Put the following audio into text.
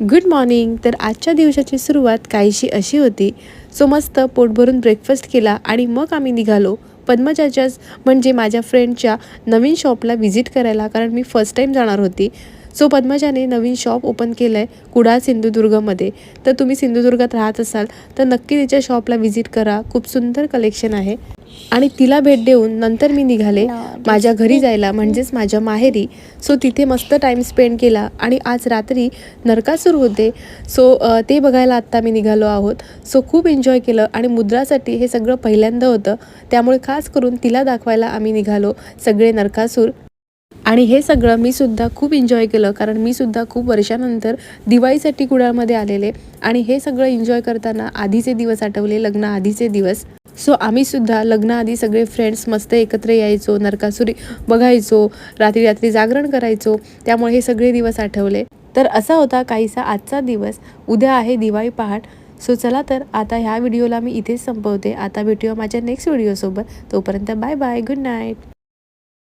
Good morning. तर आजच्या दिवसाची सुरुवात काहीशी अशी होती. सो मस्त पोट भरून ब्रेकफास्ट केला आणि मग आम्ही निघालो पद्मजाच्याच म्हणजे माझ्या फ्रेंडच्या नवीन शॉपला व्हिजिट करायला, कारण मी फर्स्ट टाईम जाणार होती. सो पद्मजाने नवीन शॉप ओपन केलं आहे कुडाळ सिंधुदुर्गमध्ये. तर तुम्ही सिंधुदुर्गात राहत असाल तर नक्की तिच्या शॉपला व्हिजिट करा. खूप सुंदर कलेक्शन आहे. आणि तिला भेट देऊन नंतर मी निघाले माझ्या घरी जायला, म्हणजेच माझ्या माहेरी. सो तिथे मस्त टाईम स्पेंड केला आणि आज रात्री नरकासूर होते. सो ते बघायला आत्ता मी निघालो आहोत. सो खूप एन्जॉय केलं आणि मुद्रासाठी हे सगळं पहिल्यांदा होतं, त्यामुळे खास करून तिला दाखवायला आम्ही निघालो सगळे नरकासूर. आणि हे सगळं मी सुद्धा खूप एन्जॉय केलं, कारण मी सुद्धा खूप वर्षानंतर दिवाळीसाठी कुडाळमध्ये आलेले आणि हे सगळं एन्जॉय करताना आधीचे दिवस आठवले, लग्नाआधीचे दिवस. सो आम्ही सुद्धा लग्नाआधी सगळे फ्रेंड्स मस्त एकत्र यायचो, नरकासुरी बघायचो, रात्री रात्री जागरण करायचो, त्यामुळे हे सगळे दिवस आठवले. तर असा होता काहीसा आजचा दिवस. उद्या आहे दिवाळी पहाट. सो चला तर आता ह्या व्हिडिओला मी इथेच संपवते. आता भेटूया माझ्या नेक्स्ट व्हिडिओसोबत. तोपर्यंत बाय बाय, गुड नाईट.